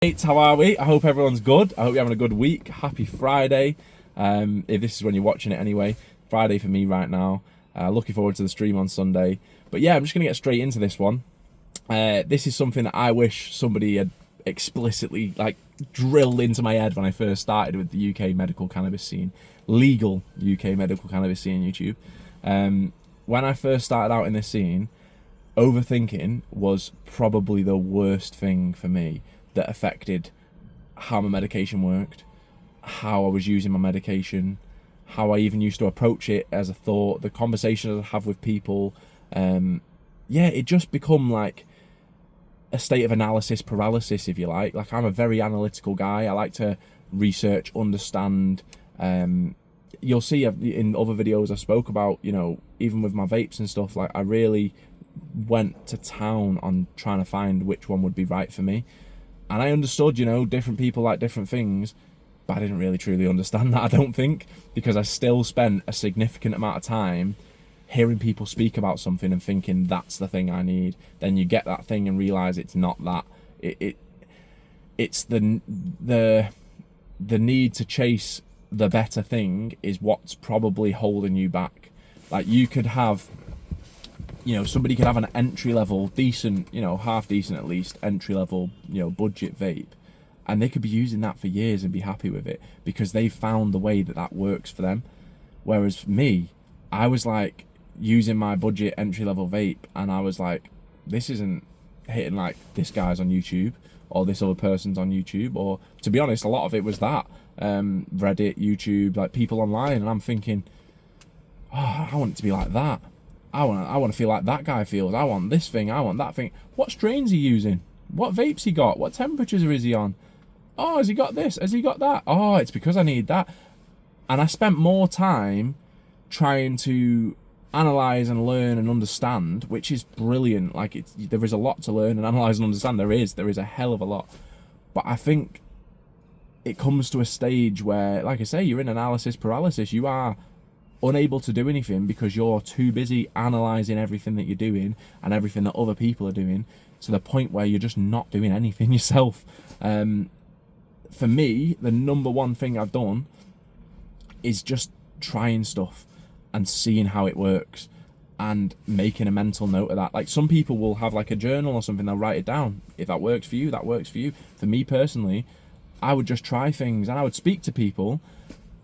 Mates, how are we? I hope everyone's good. I hope you're having a good week. Happy Friday. If this is when you're watching it anyway. Friday for me right now. Looking forward to the stream on Sunday. But yeah, I'm just going to get straight into this one. This is something that I wish somebody had explicitly drilled into my head when I first started with the UK medical cannabis scene. Legal UK medical cannabis scene on YouTube. When I first started out in this scene, overthinking was probably the worst thing for me that affected how my medication worked, how I was using my medication, how I even used to approach it as a thought, the conversations I have with people. It just become like a state of analysis paralysis, if you like. Like, I'm a very analytical guy. I like to research, understand. You'll see in other videos I spoke about, even with my vapes and stuff, like I really went to town on trying to find which one would be right for me. And I understood, different people like different things, but I didn't really truly understand that, I don't think, because I still spent a significant amount of time hearing people speak about something and thinking that's the thing I need. Then you get that thing and realize it's not that. It's the need to chase the better thing is what's probably holding you back. Like, you could have, somebody could have an entry-level, decent, half decent at least, entry-level, budget vape, and they could be using that for years and be happy with it because they found the way that works for them. Whereas me, I was like using my budget entry-level vape, and I was like, this isn't hitting like this guy's on YouTube or this other person's on YouTube, or to be honest, a lot of it was that Reddit, YouTube, like people online, and I'm thinking, oh, I want it to be like that. I want to feel like that guy feels. I want this thing. I want that thing. What strains he using? What vapes he got? What temperatures is he on? Oh, has he got this? Has he got that? Oh, it's because I need that. And I spent more time trying to analyze and learn and understand, which is brilliant. Like, there is a lot to learn and analyze and understand. There is a hell of a lot. But I think it comes to a stage where, like I say, you're in analysis paralysis. You are unable to do anything because you're too busy analysing everything that you're doing and everything that other people are doing, to the point where you're just not doing anything yourself. For me, the number one thing I've done is just trying stuff and seeing how it works and making a mental note of that. Like, some people will have like a journal or something, they'll write it down. If that works for you, that works for you. For me personally, I would just try things and I would speak to people,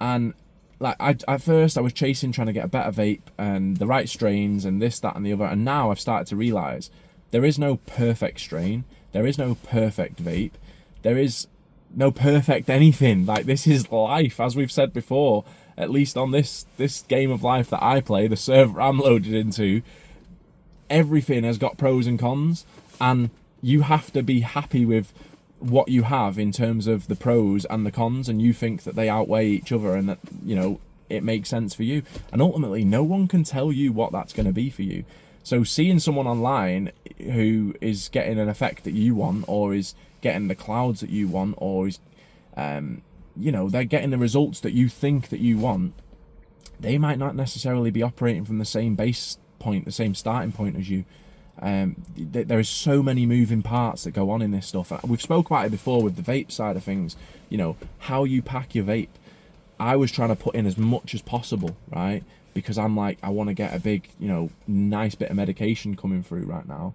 and like, at first I was chasing trying to get a better vape and the right strains and this, that and the other, and now I've started to realise there is no perfect strain, there is no perfect vape, there is no perfect anything. Like, this is life, as we've said before, at least on this game of life that I play, the server I'm loaded into, everything has got pros and cons, and you have to be happy with what you have in terms of the pros and the cons, and you think that they outweigh each other and that it makes sense for you. And ultimately, no one can tell you what that's going to be for you. So seeing someone online who is getting an effect that you want, or is getting the clouds that you want, or is they're getting the results that you think that you want, they might not necessarily be operating from the same base point, the same starting point as you. There is so many moving parts that go on in this stuff. We've spoke about it before with the vape side of things, how you pack your vape. I was trying to put in as much as possible, right? Because I'm like, I want to get a big, nice bit of medication coming through right now.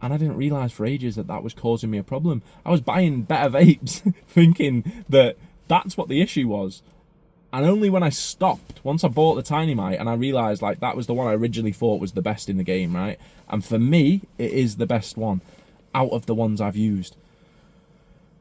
And I didn't realise for ages that was causing me a problem. I was buying better vapes thinking that that's what the issue was. And only when I stopped, once I bought the Tiny Mite and I realised like that was the one I originally thought was the best in the game, right? And for me, it is the best one out of the ones I've used.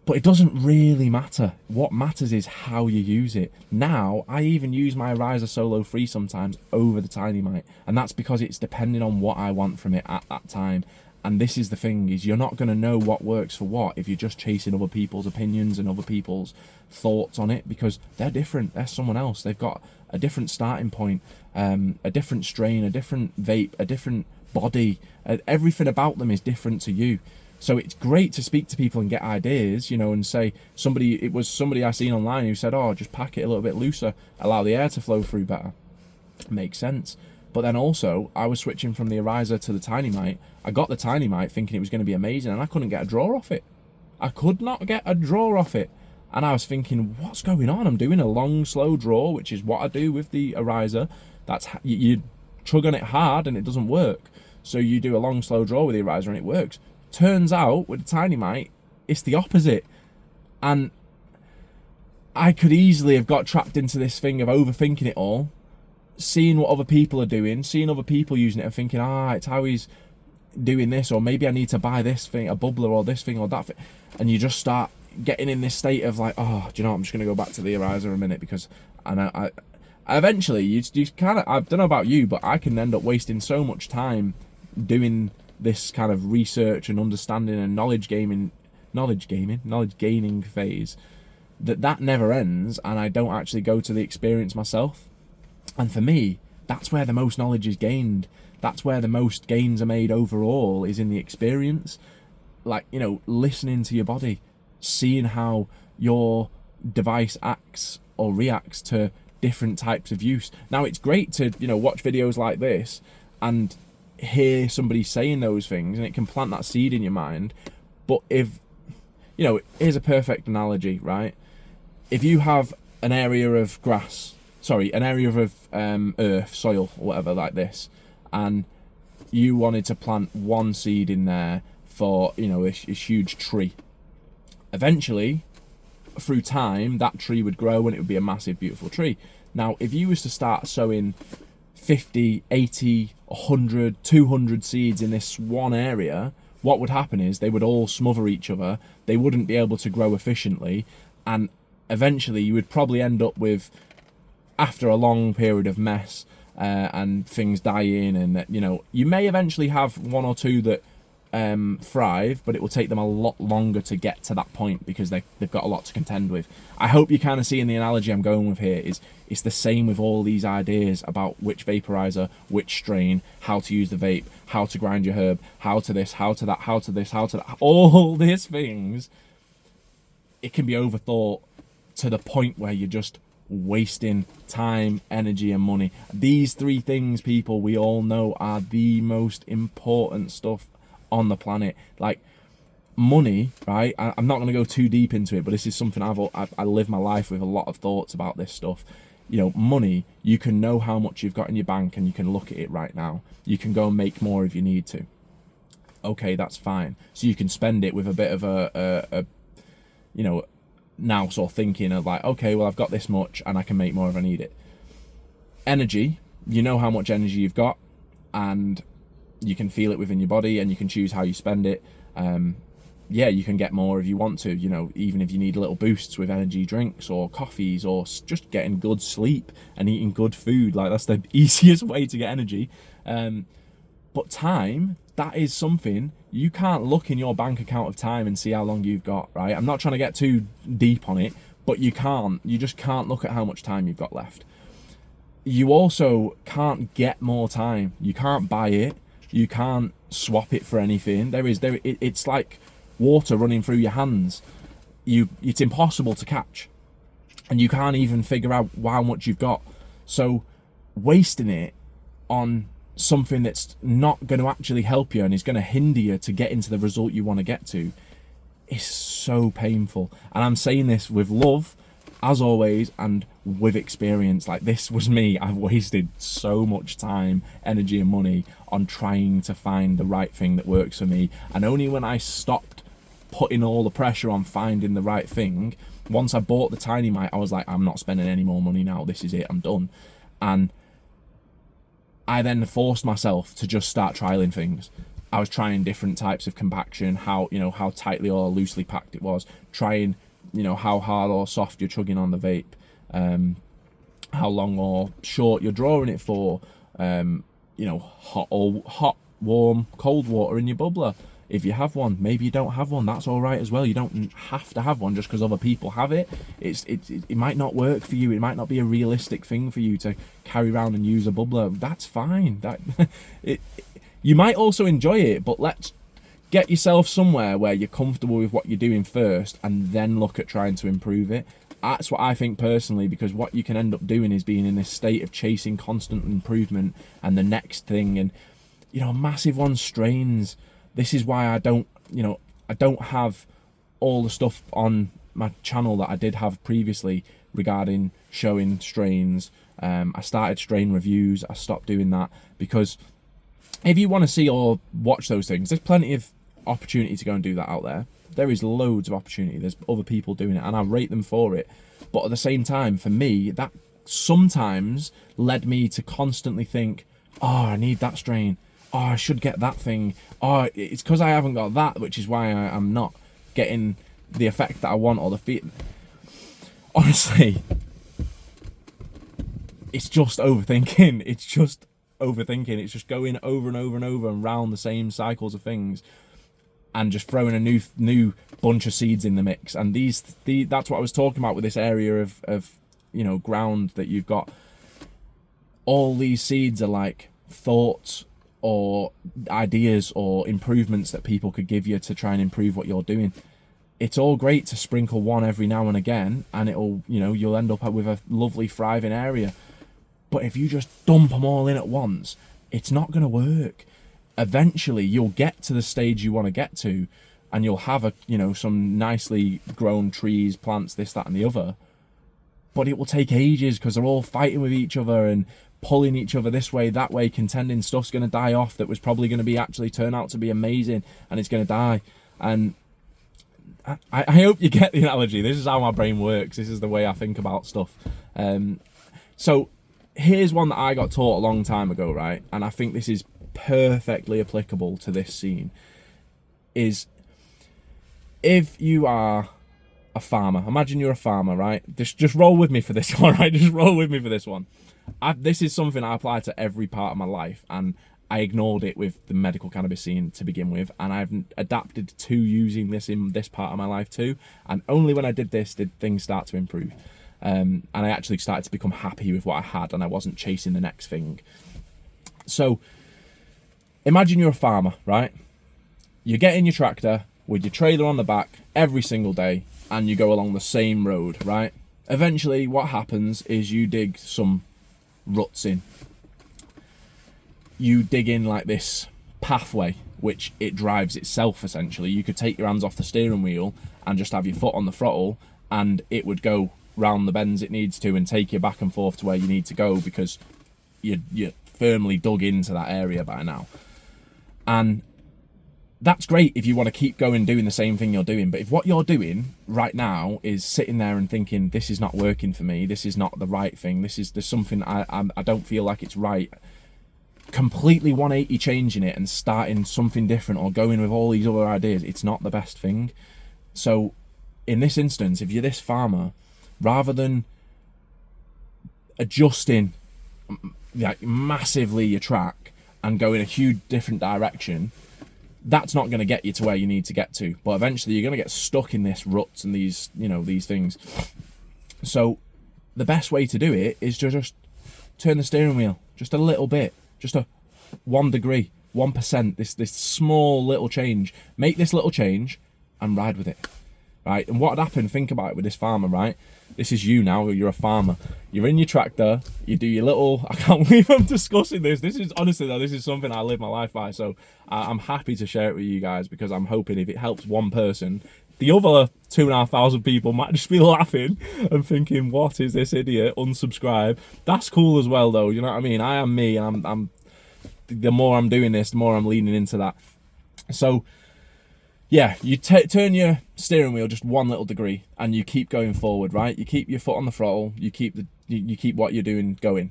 But it doesn't really matter. What matters is how you use it. Now, I even use my Riser Solo 3 sometimes over the Tiny Mite. And that's because it's depending on what I want from it at that time. And this is the thing, is you're not going to know what works for what if you're just chasing other people's opinions and other people's thoughts on it, because they're different. They're someone else. They've got a different starting point, a different strain, a different vape, a different body. Everything about them is different to you. So it's great to speak to people and get ideas, and say, it was somebody I seen online who said, oh, just pack it a little bit looser, allow the air to flow through better. Makes sense. But then also, I was switching from the Ariza to the Tiny Mite. I got the Tiny Mite thinking it was going to be amazing, and I couldn't get a draw off it. I could not get a draw off it. And I was thinking, what's going on? I'm doing a long, slow draw, which is what I do with the Ariza. That's you chug on it hard and it doesn't work. So you do a long, slow draw with the Ariza and it works. Turns out, with the Tiny Mite, it's the opposite. And I could easily have got trapped into this thing of overthinking it all, seeing what other people are doing, seeing other people using it and thinking, it's how he's doing this, or maybe I need to buy this thing, a bubbler, or this thing or that thing. And you just start getting in this state of like, do you know what, I'm just going to go back to the Ariza a minute, because I eventually, you kind of, I don't know about you, but I can end up wasting so much time doing this kind of research and understanding and knowledge gaining phase that never ends, and I don't actually go to the experience myself. And for me, that's where the most knowledge is gained. That's where the most gains are made overall, is in the experience. Like, you know, listening to your body, seeing how your device acts or reacts to different types of use. Now, it's great to, you know, watch videos like this and hear somebody saying those things, and it can plant that seed in your mind. But if, you know, here's a perfect analogy, right? If you have an area of an area of earth, soil, or whatever, like this, and you wanted to plant one seed in there for, you know, a huge tree. Eventually, through time, that tree would grow and it would be a massive, beautiful tree. Now, if you was to start sowing 50, 80, 100, 200 seeds in this one area, what would happen is they would all smother each other. They wouldn't be able to grow efficiently. And eventually you would probably end up with, after a long period of mess and things dying, and, you know, you may eventually have one or two that thrive, but it will take them a lot longer to get to that point because they've got a lot to contend with. I hope you kind of see in the analogy I'm going with here is it's the same with all these ideas about which vaporizer, which strain, how to use the vape, how to grind your herb, how to this, how to that, how to this, how to that, all these things. It can be overthought to the point where you're just wasting time, energy, and money. These three things, people, we all know are the most important stuff on the planet. Like money, right? I'm not going to go too deep into it, but this is something I live my life with a lot of thoughts about this stuff. You know, money, you can know how much you've got in your bank and you can look at it right now. You can go and make more if you need to. Okay, that's fine. So you can spend it with a bit of a you know, now sort of thinking of like, okay, well, I've got this much and I can make more if I need it. Energy, you know how much energy you've got and you can feel it within your body and you can choose how you spend it. Yeah, you can get more if you want to, you know, even if you need little boosts with energy drinks or coffees or just getting good sleep and eating good food. Like, that's the easiest way to get energy. But time, that is something you can't look in your bank account of time and see how long you've got, right? I'm not trying to get too deep on it, but you just can't look at how much time you've got left. You also can't get more time. You can't buy it. You can't swap it for anything. It's like water running through your hands. It's impossible to catch, and you can't even figure out how much you've got. So wasting it on something that's not going to actually help you and is going to hinder you to get into the result you want to get to is so painful. And I'm saying this with love, as always, and with experience. Like, this was me. I've wasted so much time, energy, and money on trying to find the right thing that works for me. And only when I stopped putting all the pressure on finding the right thing, once I bought the Tiny Mite, I was like, I'm not spending any more money now. This is it. I'm done. And I then forced myself to just start trialing things. I was trying different types of compaction, how tightly or loosely packed it was, trying, how hard or soft you're chugging on the vape, how long or short you're drawing it for, hot, warm, cold water in your bubbler. If you have one, maybe you don't have one, that's all right as well. You don't have to have one just because other people have it. It might not work for you. It might not be a realistic thing for you to carry around and use a bubbler. That's fine. You might also enjoy it, but let's get yourself somewhere where you're comfortable with what you're doing first and then look at trying to improve it. That's what I think personally, because what you can end up doing is being in this state of chasing constant improvement and the next thing. And, massive one, strains. This is why I don't have all the stuff on my channel that I did have previously regarding showing strains. I started strain reviews. I stopped doing that because if you want to see or watch those things, there's plenty of opportunity to go and do that out there. There is loads of opportunity. There's other people doing it, and I rate them for it. But at the same time, for me, that sometimes led me to constantly think, oh, I need that strain. Oh, I should get that thing. Oh, it's because I haven't got that, which is why I'm not getting the effect that I want or the feel. Honestly, it's just overthinking. It's just overthinking. It's just going over and over and over and round the same cycles of things, and just throwing a new bunch of seeds in the mix. And that's what I was talking about with this area of ground that you've got. All these seeds are like thoughts or ideas or improvements that people could give you to try and improve what you're doing. It's all great to sprinkle one every now and again, and you'll end up with a lovely thriving area. But if you just dump them all in at once, it's not going to work. Eventually you'll get to the stage you want to get to, and you'll have some nicely grown trees, plants, this, that and the other, but it will take ages because they're all fighting with each other and pulling each other this way, that way, contending. Stuff's going to die off that was probably going to be actually turn out to be amazing, and it's going to die. And I hope you get the analogy. This is how my brain works. This is the way I think about stuff. So here's one that I got taught a long time ago, right? And I think this is perfectly applicable to this scene. Is if you are a farmer, imagine you're a farmer, right? Just roll with me for this one, right? Just roll with me for this one. This is something I apply to every part of my life, and I ignored it with the medical cannabis scene to begin with, and I've adapted to using this in this part of my life too. And only when I did this did things start to improve, and I actually started to become happy with what I had, and I wasn't chasing the next thing. So imagine you're a farmer, right? You get in your tractor with your trailer on the back every single day, and you go along the same road, right? Eventually what happens is you dig some ruts in. You dig in like this pathway, which it drives itself essentially. You could take your hands off the steering wheel and just have your foot on the throttle, and it would go round the bends it needs to and take you back and forth to where you need to go, because you're firmly dug into that area by now. And that's great if you want to keep going doing the same thing you're doing. But if what you're doing right now is sitting there and thinking, this is not working for me, this is not the right thing, there's something I don't feel like it's right, completely 180 changing it and starting something different or going with all these other ideas, it's not the best thing. So in this instance, if you're this farmer, rather than adjusting like massively your track and go in a huge different direction, that's not going to get you to where you need to get to. But eventually you're going to get stuck in this ruts and these things. So the best way to do it is to just turn the steering wheel just a little bit, just a 1 degree, 1%, this small little change. Make this little change and ride with it, right? And what would happen, think about it with this farmer, right? This is you now, you're a farmer. You're in your tractor, you do your little, I can't believe I'm discussing this. This is, honestly though, this is something I live my life by. So I'm happy to share it with you guys, because I'm hoping if it helps one person, the other 2,500 people might just be laughing and thinking, what is this idiot, unsubscribe. That's cool as well though, you know what I mean? I am me, and I'm the more I'm doing this, the more I'm leaning into that. So yeah, you turn your steering wheel just 1 little degree and you keep going forward, right? You keep your foot on the throttle, you keep what you're doing going.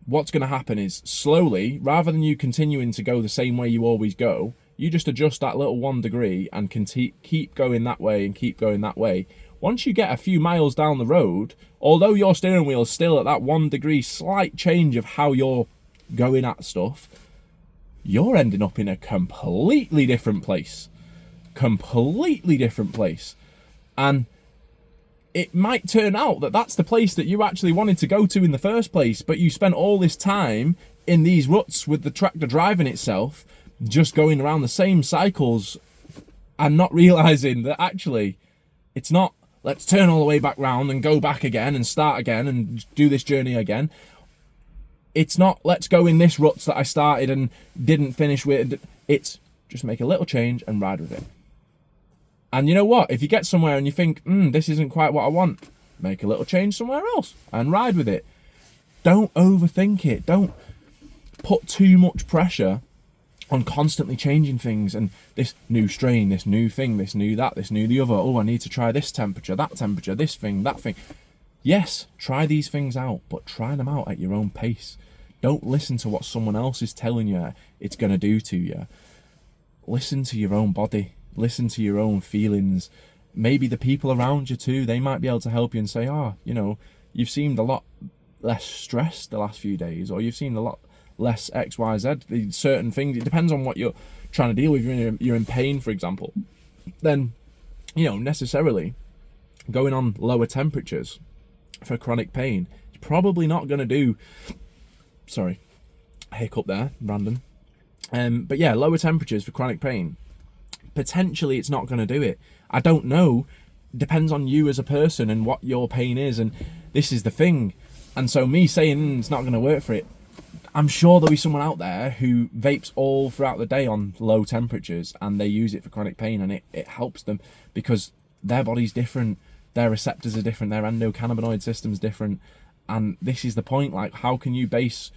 What's going to happen is, slowly, rather than you continuing to go the same way you always go, you just adjust that little 1 degree and can keep going that way and keep going that way. Once you get a few miles down the road, although your steering wheel is still at that 1 degree slight change of how you're going at stuff, you're ending up in a completely different place. And it might turn out that that's the place that you actually wanted to go to in the first place, but you spent all this time in these ruts with the tractor driving itself, just going around the same cycles and not realizing that actually it's not, let's turn all the way back round and go back again and start again and do this journey again. It's not, let's go in this ruts that I started and didn't finish with. It's just make a little change and ride with it. And you know what? If you get somewhere and you think, this isn't quite what I want, make a little change somewhere else and ride with it. Don't overthink it. Don't put too much pressure on constantly changing things and this new strain, this new thing, this new that, this new the other. Oh, I need to try this temperature, this thing, that thing. Yes, try these things out, but try them out at your own pace. Don't listen to what someone else is telling you it's going to do to you. Listen to your own body. Listen to your own feelings. Maybe the people around you too, they might be able to help you and say, you've seemed a lot less stressed the last few days, or you've seemed a lot less XYZ, certain things. It depends on what you're trying to deal with. You're in pain, for example. Then, necessarily going on lower temperatures for chronic pain is probably not going to do... Sorry, hiccup there, random. But yeah, lower temperatures for chronic pain, potentially it's not going to do it. I don't know. Depends on you as a person and what your pain is, and this is the thing. And so me saying it's not going to work for it, I'm sure there'll be someone out there who vapes all throughout the day on low temperatures and they use it for chronic pain, and it helps them because their body's different, their receptors are different, their endocannabinoid system's different. And this is the point, like, how can you base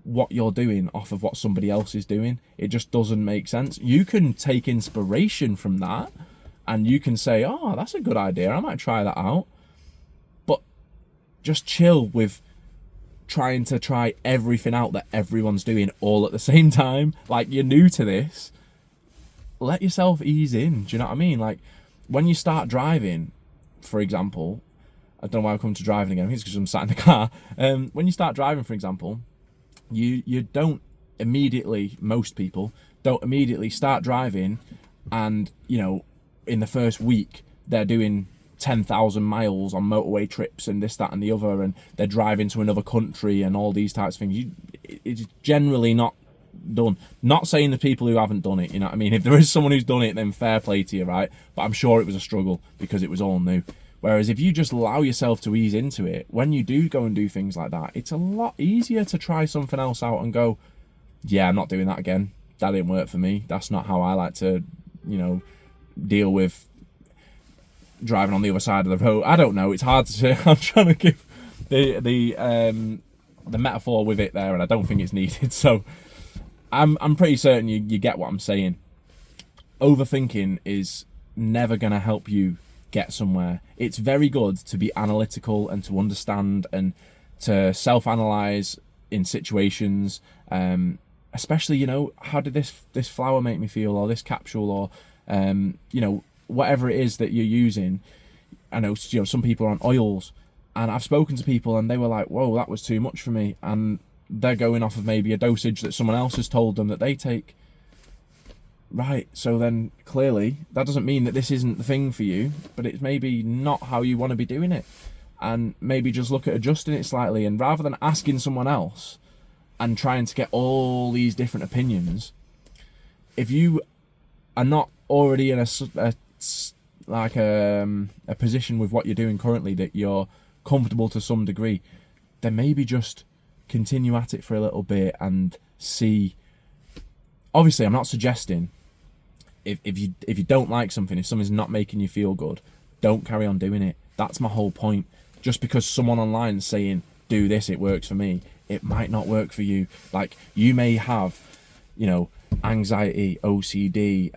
what you're doing off of what somebody else is doing? It just doesn't make sense. You can take inspiration from that and you can say, oh, that's a good idea, I might try that out. But just chill with trying to try everything out that everyone's doing all at the same time. Like, you're new to this, let yourself ease in. Do you know what I mean? Like, when you start driving, for example, I don't know why I'm coming to driving again, it's because I'm sat in the car. When you start driving, for example, you don't immediately, most people don't immediately start driving and, in the first week they're doing 10,000 miles on motorway trips and this, that and the other, and they're driving to another country and all these types of things. It's generally not done. Not saying the people who haven't done it, you know what I mean? If there is someone who's done it, then fair play to you, right? But I'm sure it was a struggle because it was all new. Whereas if you just allow yourself to ease into it, when you do go and do things like that, it's a lot easier to try something else out and go, yeah, I'm not doing that again. That didn't work for me. That's not how I like to, deal with driving on the other side of the road. I don't know. It's hard to say. I'm trying to give the metaphor with it there, and I don't think it's needed. So I'm pretty certain you get what I'm saying. Overthinking is never going to help you get somewhere. It's very good to be analytical and to understand and to self-analyze in situations, especially, how did this flower make me feel, or this capsule, or whatever it is that you're using. I know, some people are on oils, and I've spoken to people and they were like, whoa, that was too much for me, and they're going off of maybe a dosage that someone else has told them that they take. Right, so then clearly that doesn't mean that this isn't the thing for you, but it's maybe not how you want to be doing it. And maybe just look at adjusting it slightly, and rather than asking someone else and trying to get all these different opinions, if you are not already in a position with what you're doing currently that you're comfortable to some degree, then maybe just continue at it for a little bit and see. Obviously, I'm not suggesting if you don't like something, if something's not making you feel good, don't carry on doing it. That's my whole point. Just because someone online is saying, do this, it works for me, it might not work for you. Like, you may have, anxiety, OCD,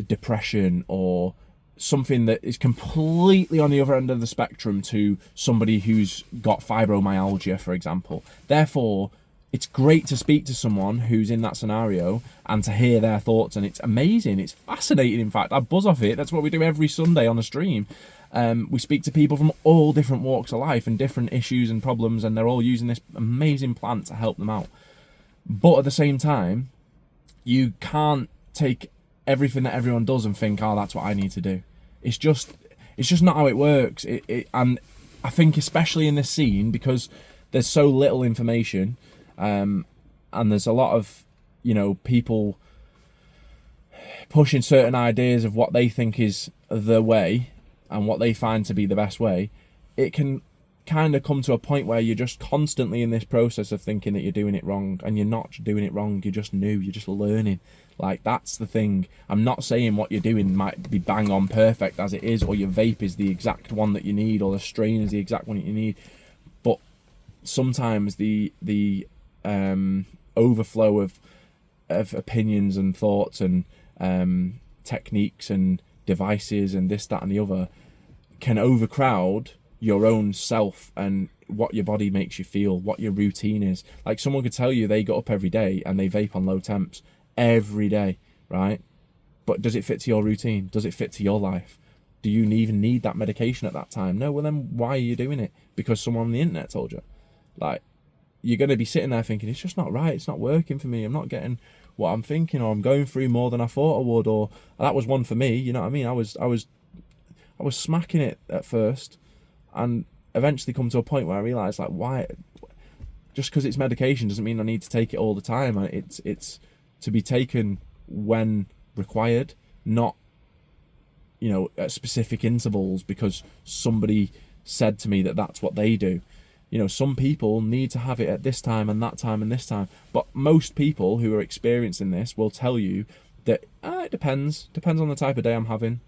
depression, or something that is completely on the other end of the spectrum to somebody who's got fibromyalgia, for example. Therefore, it's great to speak to someone who's in that scenario and to hear their thoughts, and it's amazing. It's fascinating, in fact. I buzz off it. That's what we do every Sunday on the stream. We speak to people from all different walks of life and different issues and problems, and they're all using this amazing plant to help them out. But at the same time, you can't take everything that everyone does and think, oh, that's what I need to do. It's just not how it works. And I think especially in this scene, because there's so little information, and there's a lot of, people pushing certain ideas of what they think is the way and what they find to be the best way, it can kind of come to a point where you're just constantly in this process of thinking that you're doing it wrong, and you're not doing it wrong. You're just new. You're just learning. Like, that's the thing. I'm not saying what you're doing might be bang on perfect as it is, or your vape is the exact one that you need, or the strain is the exact one that you need. But sometimes the overflow of opinions and thoughts and techniques and devices and this, that, and the other can overcrowd your own self and what your body makes you feel, what your routine is. Like, someone could tell you they got up every day and they vape on low temps every day, right? But does it fit to your routine? Does it fit to your life? Do you even need that medication at that time? No. Well, then why are you doing it? Because someone on the internet told you. Like, you're going to be sitting there thinking, it's just not right, it's not working for me, I'm not getting what I'm thinking, or I'm going through more than I thought I would, or that was one for me, you know what I mean? I was smacking it at first, and eventually come to a point where I realised, like, why, just because it's medication doesn't mean I need to take it all the time. It's to be taken when required, not, you know, at specific intervals because somebody said to me that that's what they do. You know, some people need to have it at this time and that time and this time, but most people who are experiencing this will tell you that it depends on the type of day I'm having,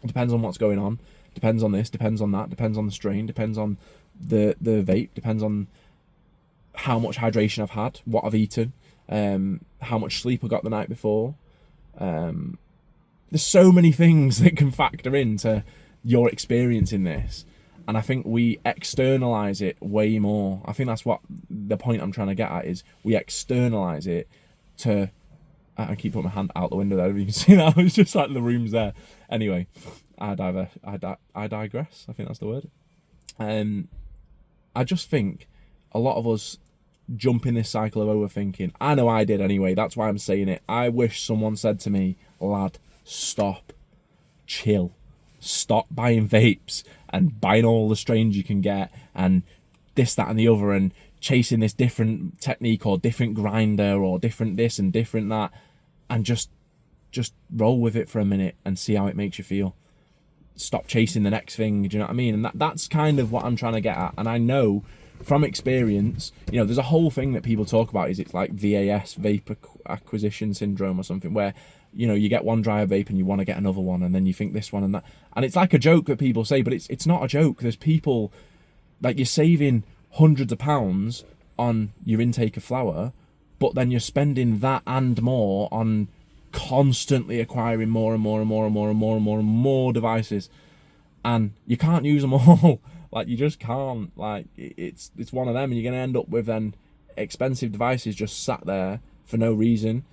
it depends on what's going on, depends on this, depends on that, depends on the strain, depends on the vape, depends on how much hydration I've had, what I've eaten, how much sleep I got the night before. There's so many things that can factor into your experience in this, and I think we externalize it way more. I think that's what the point I'm trying to get at is, we externalize it to, I keep putting my hand out the window there, you can see that, I was just like, the room's there. Anyway, I digress, I think that's the word. I just think a lot of us jump in this cycle of overthinking. I know I did anyway, that's why I'm saying it. I wish someone said to me, lad, stop, chill, stop buying vapes and buying all the strains you can get and this, that, and the other, and chasing this different technique or different grinder or different this and different that, and just roll with it for a minute and see how it makes you feel. Stop chasing the next thing, do you know what I mean? And that's kind of what I'm trying to get at. And I know from experience, you know, there's a whole thing that people talk about, is it's like VAS, vapor acquisition syndrome or something, where, you know, you get one dry vape and you want to get another one, and then you think this one and that, and it's like a joke that people say, but it's not a joke. There's people, like, you're saving hundreds of pounds on your intake of flour, but then you're spending that and more on constantly acquiring more and more and more and more and more and more and more devices, and you can't use them all. Like, you just can't. Like, it's one of them, and you're going to end up with then expensive devices just sat there for no reason.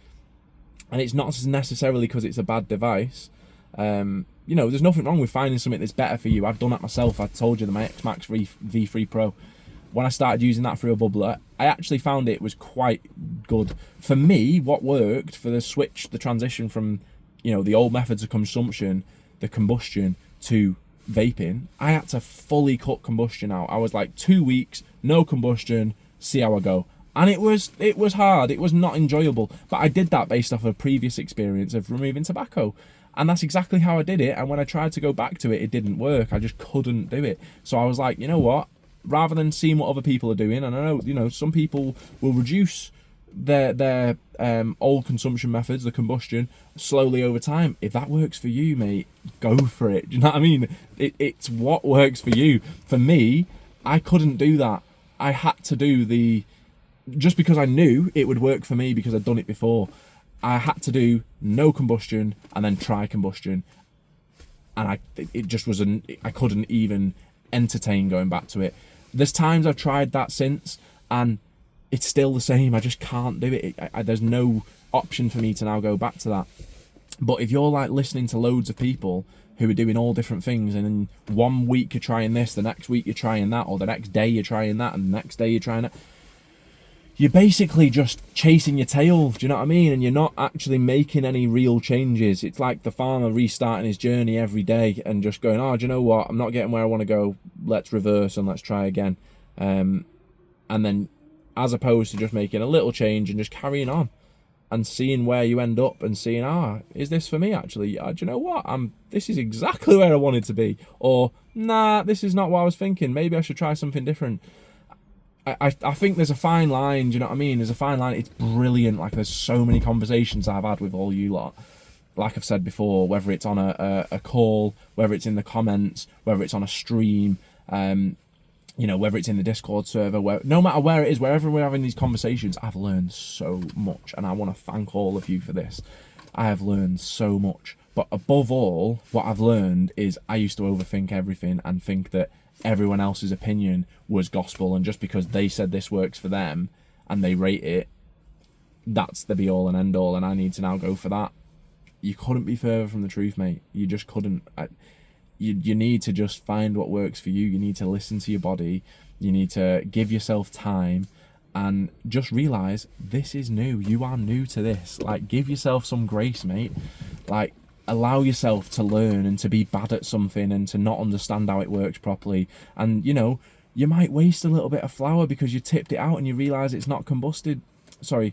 And it's not necessarily because it's a bad device. You know, there's nothing wrong with finding something that's better for you. I've done that myself. I told you that my X-Max V3 Pro, when I started using that through a bubbler, I actually found it was quite good. For me, what worked for the switch, the transition from, you know, the old methods of consumption, the combustion, to vaping, I had to fully cut combustion out. I was like 2 weeks, no combustion, see how I go. And it was hard, it was not enjoyable, but I did that based off a previous experience of removing tobacco, and that's exactly how I did it. And when I tried to go back to it, it didn't work. I just couldn't do it. So I was like, you know what, rather than seeing what other people are doing, and I know, you know, some people will reduce their old consumption methods, the combustion, slowly over time. If that works for you, mate, go for it. Do you know what I mean? It's what works for you. For me, I couldn't do that. I had to do just because I knew it would work for me because I'd done it before, I had to do no combustion and then try combustion, and it just wasn't, I couldn't even entertain going back to it. There's times I've tried that since, and it's still the same. I just can't do it. There's no option for me to now go back to that. But if you're like listening to loads of people who are doing all different things, and then 1 week you're trying this, the next week you're trying that, or the next day you're trying that, and the next day you're trying that, you're basically just chasing your tail, do you know what I mean? And you're not actually making any real changes. It's like the farmer restarting his journey every day and just going, oh, do you know what, I'm not getting where I want to go, let's reverse and let's try again. And then, as opposed to just making a little change and just carrying on. and seeing where you end up and seeing, is this for me actually? Do you know what? This is exactly where I wanted to be. Or, nah, this is not what I was thinking. Maybe I should try something different. I think there's a fine line, do you know what I mean? There's a fine line. It's brilliant. Like, there's so many conversations I've had with all you lot. Like I've said before, whether it's on a call, whether it's in the comments, whether it's on a stream, whether it's in the Discord server, no matter where it is, wherever we're having these conversations, I've learned so much, and I want to thank all of you for this. I have learned so much. But above all, what I've learned is I used to overthink everything and think that everyone else's opinion was gospel, and just because they said this works for them and they rate it, that's the be all and end all, and I need to now go for that. You couldn't be further from the truth, mate. You just couldn't. You need to just find what works for you. You need to listen to your body. You need to give yourself time and just realize this is new. You are new to this. Like, give yourself some grace, mate. Like, allow yourself to learn and to be bad at something and to not understand how it works properly. And, you might waste a little bit of flour because you tipped it out and you realize it's not combusted. Sorry,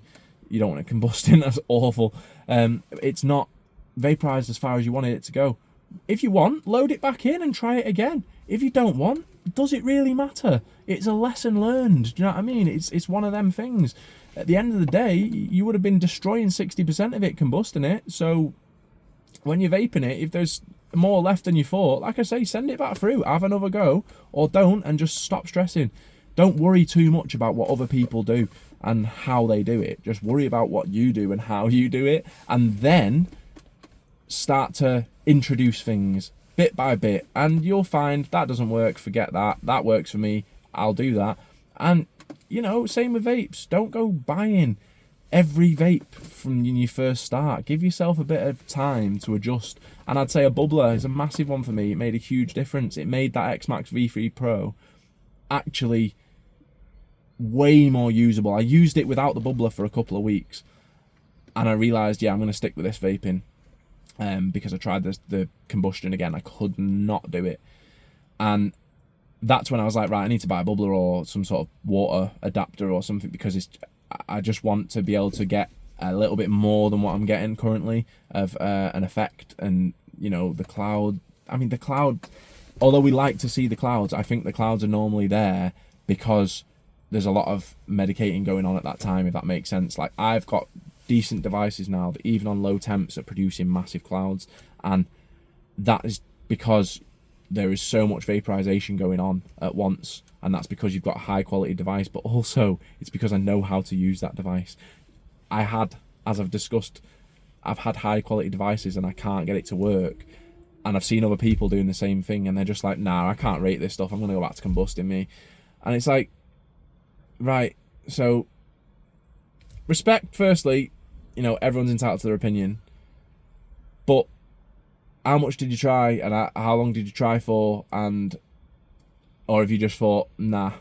you don't want it combusting. That's awful. It's not vaporized as far as you wanted it to go. If you want, load it back in and try it again. If you don't want, does it really matter? It's a lesson learned. Do you know what I mean? It's one of them things. At the end of the day, you would have been destroying 60% of it, combusting it. So when you're vaping it, if there's more left than you thought, like I say, send it back through, have another go, or don't, and just stop stressing. Don't worry too much about what other people do and how they do it. Just worry about what you do and how you do it, and then start to introduce things bit by bit, and you'll find that doesn't work, forget that. That works for me, I'll do that. And same with vapes. Don't go buying every vape from when you first start. Give yourself a bit of time to adjust. And I'd say a bubbler is a massive one for me. It made a huge difference. It made that X-Max V3 Pro actually way more usable. I used it without the bubbler for a couple of weeks, and I realised, I'm going to stick with this vaping. Because I tried the combustion again, I could not do it. And that's when I was like, right, I need to buy a bubbler or some sort of water adapter or something, because I just want to be able to get a little bit more than what I'm getting currently of an effect. And, the cloud, although we like to see the clouds, I think the clouds are normally there because there's a lot of medicating going on at that time, if that makes sense. Like, I've got decent devices now that even on low temps are producing massive clouds, and that is because there is so much vaporization going on at once, and that's because you've got a high quality device, but also it's because I know how to use that device. As I've discussed, I've had high quality devices and I can't get it to work, and I've seen other people doing the same thing and they're just like, nah, I can't rate this stuff, I'm gonna go back to combusting me. And it's like, right, so respect, firstly, everyone's entitled to their opinion, but how much did you try, and how long did you try for, or have you just thought, nah,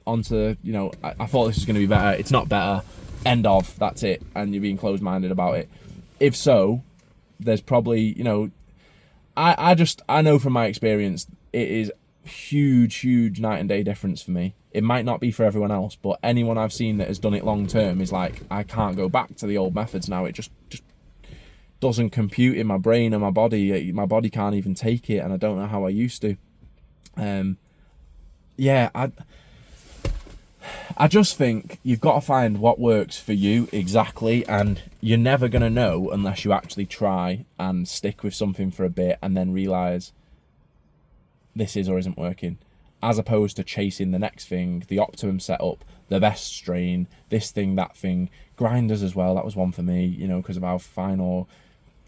onto, I thought this was going to be better, it's not better, end of, that's it, and you're being closed-minded about it? If so, there's probably, I know from my experience, it is huge night and day difference for me. It might not be for everyone else, but anyone I've seen that has done it long term is like, I can't go back to the old methods now. It just doesn't compute in my brain and my body. My body can't even take it, and I don't know how I used to. I just think you've got to find what works for you exactly, and you're never going to know unless you actually try and stick with something for a bit and then realise this is or isn't working, as opposed to chasing the next thing, the optimum setup, the best strain, this thing, that thing. Grinders as well, that was one for me, because of how fine or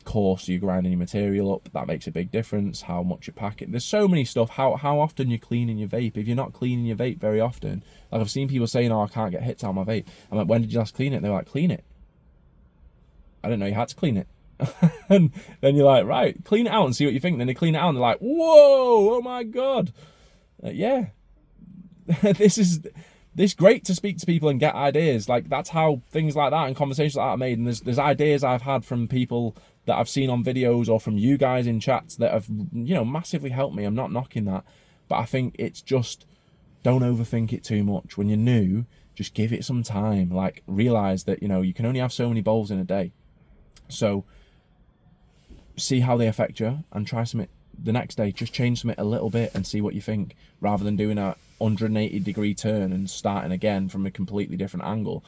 coarse you're grinding your material up. That makes a big difference. How much you pack it. There's so many stuff. How often you're cleaning your vape. If you're not cleaning your vape very often, like I've seen people saying, I can't get hits out of my vape. I'm like, when did you last clean it? They're like, clean it. I didn't know you had to clean it. And then you're like, right, clean it out and see what you think. Then they clean it out and they're like, whoa, oh my God. Yeah. This great to speak to people and get ideas. Like, that's how things like that and conversations like that are made. And there's ideas I've had from people that I've seen on videos or from you guys in chats that have, massively helped me. I'm not knocking that. But I think it's just, don't overthink it too much. When you're new, just give it some time. Like, realize that, you know, you can only have so many bowls in a day. So see how they affect you and try something the next day. Just change something a little bit and see what you think, rather than doing a 180-degree turn and starting again from a completely different angle.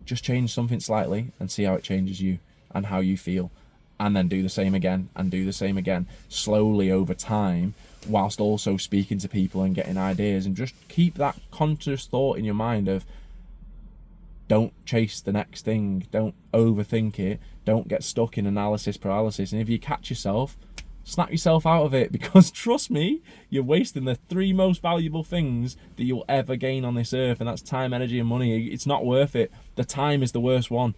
Just change something slightly and see how it changes you and how you feel, and then do the same again and do the same again, slowly over time, whilst also speaking to people and getting ideas. And just keep that conscious thought in your mind of, don't chase the next thing, don't overthink it, don't get stuck in analysis paralysis. And if you catch yourself, snap yourself out of it, because trust me, you're wasting the 3 most valuable things that you'll ever gain on this earth, and that's time, energy and money. It's not worth it. The time is the worst one.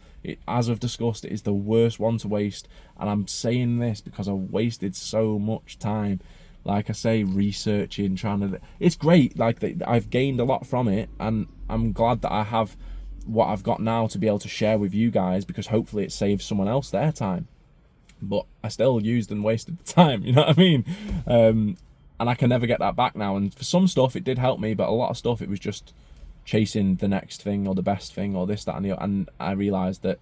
As I've discussed, it is the worst one to waste, and I'm saying this because I've wasted so much time, like I say, researching, trying to, it's great, like, I've gained a lot from it, and I'm glad that I have what I've got now to be able to share with you guys, because hopefully it saves someone else their time. But I still used and wasted the time, you know what I mean? And I can never get that back now. And for some stuff it did help me, but a lot of stuff it was just chasing the next thing or the best thing or this, that and the other. And I realised that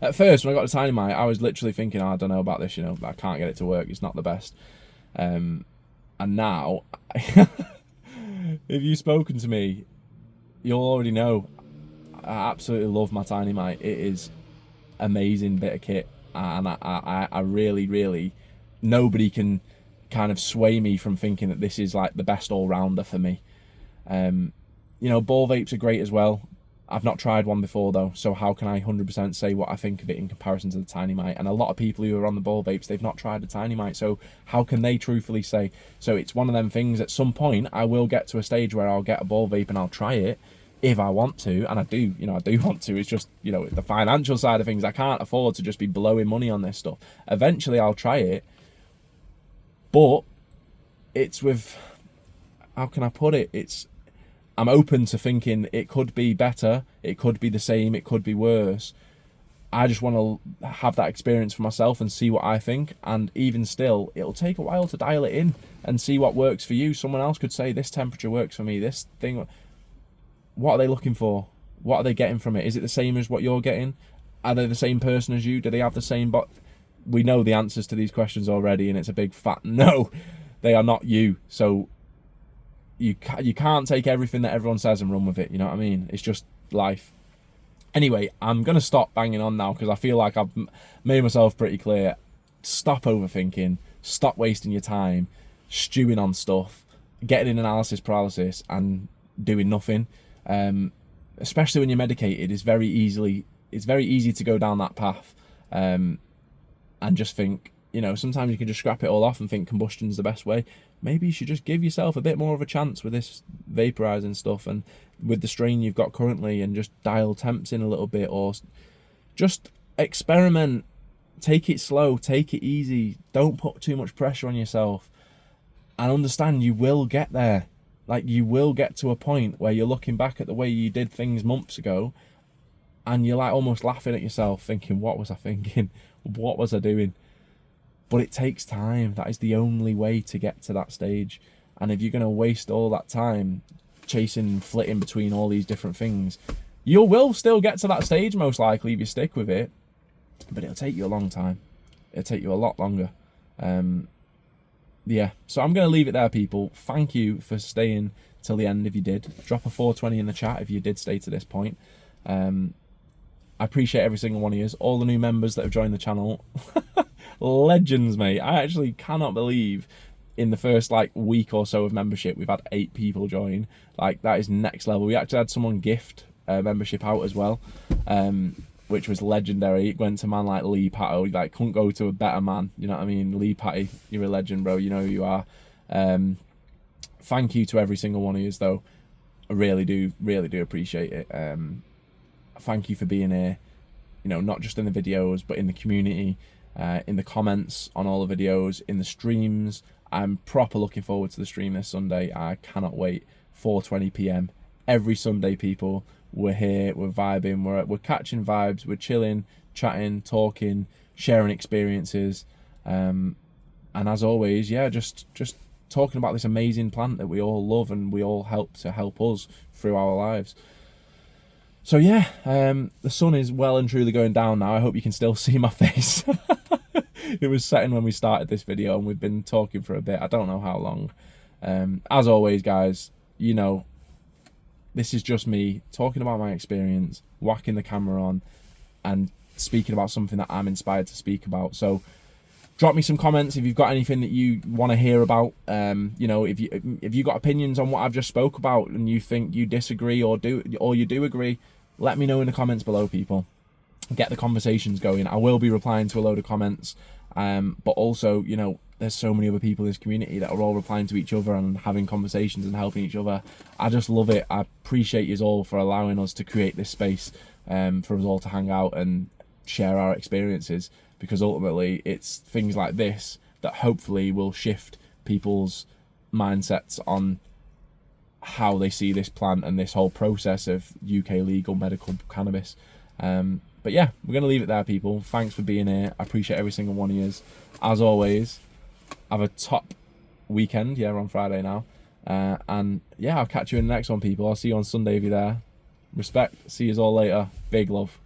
at first when I got to Tiny Mite, I was literally thinking, oh, I don't know about this, you know, I can't get it to work, it's not the best. And now if you've spoken to me, you'll already know I absolutely love my Tiny Mite. It is amazing bit of kit, and I really, nobody can kind of sway me from thinking that this is like the best all-rounder for me. You know, ball vapes are great as well. I've not tried one before though, so how can I 100% say what I think of it in comparison to the Tiny Mite? And a lot of people who are on the ball vapes, they've not tried the Tiny Mite, so how can they truthfully say? So it's one of them things, at some point I will get to a stage where I'll get a ball vape and I'll try it if I want to, and I do, you know, I do want to. It's just, you know, the financial side of things, I can't afford to just be blowing money on this stuff. Eventually I'll try it, but it's with, how can I put it? I'm open to thinking it could be better, it could be the same, it could be worse. I just want to have that experience for myself and see what I think. And even still, it'll take a while to dial it in and see what works for you. Someone else could say, this temperature works for me, this thing. What are they looking for? What are they getting from it? Is it the same as what you're getting? Are they the same person as you? Do they have the same we know the answers to these questions already, and it's a big fat no. They are not you. So you can't take everything that everyone says and run with it, you know what I mean? It's just life. Anyway, I'm going to stop banging on now, because I feel like I've made myself pretty clear. Stop overthinking, stop wasting your time stewing on stuff, getting in analysis paralysis and doing nothing. Especially when you're medicated, it's very easy to go down that path, and just think, you know, sometimes you can just scrap it all off and think combustion's the best way. Maybe you should just give yourself a bit more of a chance with this vaporizing stuff and with the strain you've got currently, and just dial temps in a little bit, or just experiment. Take it slow, take it easy, don't put too much pressure on yourself, and understand you will get there. Like, you will get to a point where you're looking back at the way you did things months ago and you're like almost laughing at yourself, thinking, what was I thinking? What was I doing? But it takes time. That is the only way to get to that stage. And if you're going to waste all that time chasing and flitting between all these different things, you will still get to that stage most likely if you stick with it. But it'll take you a long time. It'll take you a lot longer. Yeah, so I'm going to leave it there, people. Thank you for staying till the end if you did. Drop a 420 in the chat if you did stay to this point. I appreciate every single one of you. All the new members that have joined the channel. Legends, mate. I actually cannot believe in the first like week or so of membership we've had 8 people join. Like, that is next level. We actually had someone gift membership out as well, which was legendary. It went to man like Lee Patto. Like, couldn't go to a better man, you know what I mean? Lee Patty, you're a legend, bro. You know who you are. Thank you to every single one of you, though. I really do appreciate it. Thank you for being here, you know, not just in the videos, but in the community, in the comments on all the videos, in the streams. I'm proper looking forward to the stream this Sunday. I cannot wait. 4:20 p.m. every Sunday, people. We're here, we're vibing, we're catching vibes, we're chilling, chatting, talking, sharing experiences, and as always, yeah, just talking about this amazing plant that we all love and we all help to help us through our lives. So yeah, the sun is well and truly going down now. I hope you can still see my face. It was setting when we started this video, and we've been talking for a bit. I don't know how long. As always, guys, you know, this is just me talking about my experience, whacking the camera on, and speaking about something that I'm inspired to speak about. So drop me some comments if you've got anything that you want to hear about. You know, if you got opinions on what I've just spoke about and you think you disagree or you do agree, let me know in the comments below, people. Get the conversations going. I will be replying to a load of comments, but also, you know, there's so many other people in this community that are all replying to each other and having conversations and helping each other. I just love it. I appreciate you all for allowing us to create this space, for us all to hang out and share our experiences, because ultimately it's things like this that hopefully will shift people's mindsets on how they see this plant and this whole process of UK legal medical cannabis. But yeah, we're going to leave it there, people. Thanks for being here. I appreciate every single one of you. As always, have a top weekend. Yeah, we're on Friday now. And yeah, I'll catch you in the next one, people. I'll see you on Sunday if you're there. Respect. See you all later. Big love.